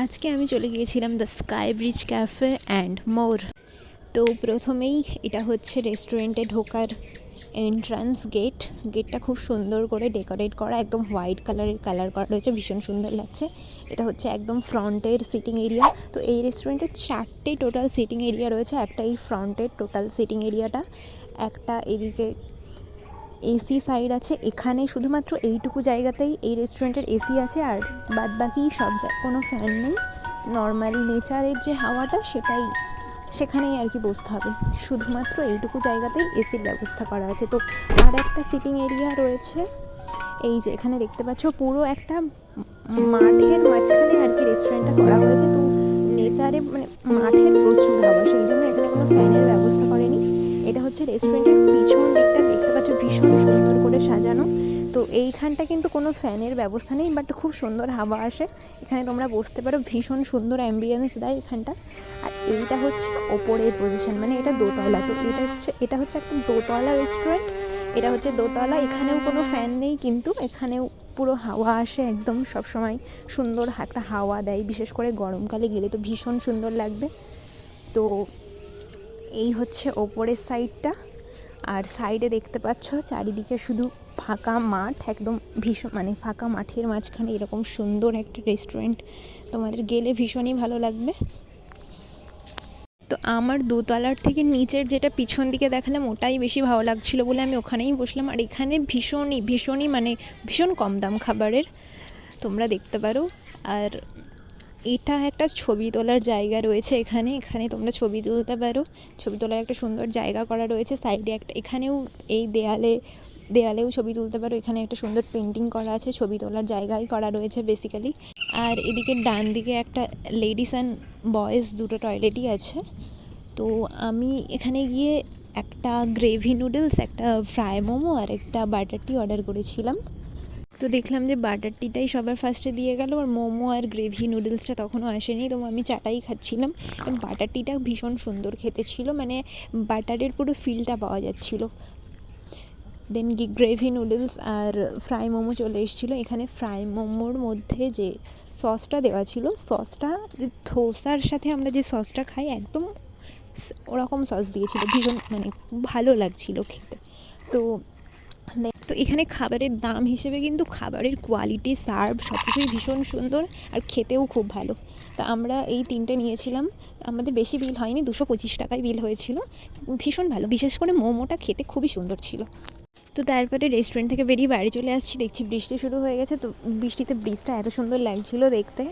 আজকে আমি চলে গিয়েছিলাম the sky bridge cafe and more. তো প্রথমেই এটা হচ্ছে রেস্টুরেন্টে ঢোকার এন্ট্রান্স গেটটা খুব সুন্দর করে ডেকোরেট করা, একদম হোয়াইট কালারের কালার করা রয়েছে, ভীষণ সুন্দর লাগছে। এটা হচ্ছে একদম ফ্রন্টের সিটিং এরিয়া। তো এই রেস্টুরেন্টের 4টে টোটাল সিটিং এরিয়া রয়েছে। একটা এই ফ্রন্টের টোটাল সিটিং এরিয়াটা, একটা এদিকে এসি সাইড আছে। এখানে শুধুমাত্র এইটুকু জায়গাতেই এই রেস্টুরেন্টের এসি আছে, আর বাদ বাকি সব কোনো ফ্যান নেই। নর্মালি নেচারের যে হাওয়াটা সেখানেই আর কি বসতে হবে। শুধুমাত্র এইটুকু জায়গাতেই এসির ব্যবস্থা করা আছে। তো আর একটা সিটিং এরিয়া রয়েছে, এই যে এখানে দেখতে পাচ্ছ, পুরো একটা মাঠের মাঝখানে আর কি রেস্টুরেন্টটা করা হয়েছে। তো নেচারে মানে মাঠের প্রচুর হাওয়া, সেই জন্য এখানে কোনো ফ্যানের ব্যবস্থা করেনি। এটা হচ্ছে রেস্টুরেন্টের পিছন দিকটা, দেখতে পাচ্ছ ভীষণ সুন্দর করে সাজানো। তো এইখানটা কিন্তু কোনো ফ্যানের ব্যবস্থা নেই, বাট খুব সুন্দর হাওয়া আসে। এখানে তোমরা বসতে পারো, ভীষণ সুন্দর অ্যাম্বিয়েন্স দেয় এখানটা। আর এইটা হচ্ছে ওপরের পজিশন, মানে এটা দোতলা। তো এটা হচ্ছে একটা দোতলা রেস্টুরেন্ট। এটা হচ্ছে দোতলা, এখানেও কোনো ফ্যান নেই, কিন্তু এখানেও পুরো হাওয়া আসে, একদম সবসময় সুন্দর একটা হাওয়া দেয়। বিশেষ করে গরমকালে গেলে তো ভীষণ সুন্দর লাগবে। তো এই হচ্ছে ওপরের সাইডটা, আর সাইডে দেখতে পাচ্ছ চারিদিকে শুধু ফাঁকা মাঠ, একদম ভীষণ মানে ফাঁকা মাঠের মাঝখানে এরকম সুন্দর একটা রেস্টুরেন্ট, তোমাদের গেলে ভীষণই ভালো লাগবে। তো আমার দোতলার থেকে নিচের যেটা পিছন দিকে দেখালাম ওটাই বেশি ভালো লাগছিলো বলে আমি ওখানেই বসলাম। আর এখানে ভীষণই মানে ভীষণ কম দাম খাবারের, তোমরা দেখতে পারো। আর এটা একটা ছবি তোলার জায়গা রয়েছে এখানে তোমরা ছবি তুলতে পারো। ছবি তোলার একটা সুন্দর জায়গা করা রয়েছে সাইডে একটা, এখানেও এই দেয়ালেও ছবি তুলতে পারো। এখানে একটা সুন্দর পেন্টিং করা আছে, ছবি তোলার জায়গায় করা রয়েছে বেসিক্যালি। আর এদিকে ডান দিকে একটা লেডিস অ্যান্ড বয়েজ দুটো টয়লেটই আছে। তো আমি এখানে গিয়ে একটা গ্রেভি নুডলস, একটা ফ্রাই মোমো আর একটা বাটার টি অর্ডার করেছিলাম। তো দেখলাম যে বাটার টিটাই সবার ফার্স্টে দিয়ে গেল, আর মোমো আর গ্রেভি নুডলসটা তখনও আসেনি। তো আমি চাটাই খাচ্ছিলাম। বাটার টিটা ভীষণ সুন্দর খেতে ছিল, মানে বাটারের পুরো ফিলটা পাওয়া যাচ্ছিলো। দেন গ্রেভি নুডলস আর ফ্রাই মোমো চলে এসেছিলো। এখানে ফ্রাই মোমোর মধ্যে যে সসটা দেওয়া ছিল, সসটা ধোসার সাথে আমরা যে সসটা খাই একদম ওরকম সস দিয়েছিল, ভীষণ মানে ভালো লাগছিলো খেতে। তো এখানে খাবারের দাম হিসেবে কিন্তু খাবারের কোয়ালিটি, সার্ভ সব কিছুই ভীষণ সুন্দর, আর খেতেও খুব ভালো। তা আমরা এই 3টে নিয়েছিলাম, আমাদের বেশি বিল হয়নি, 225 টাকায় বিল হয়েছিল। ভীষণ ভালো, বিশেষ করে মোমোটা খেতে খুবই সুন্দর ছিল। তো তারপরে রেস্টুরেন্ট থেকে বেরিয়ে বাড়ি চলে আসছি, দেখছি বৃষ্টি শুরু হয়ে গেছে। তো বৃষ্টিতে ব্রিজটা এত সুন্দর লাগছিল দেখতে,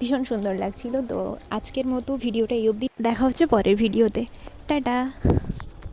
ভীষণ সুন্দর লাগছিল। তো আজকের মতো ভিডিওটা এই অবধি, দেখা হচ্ছে পরের ভিডিওতে, টাটা।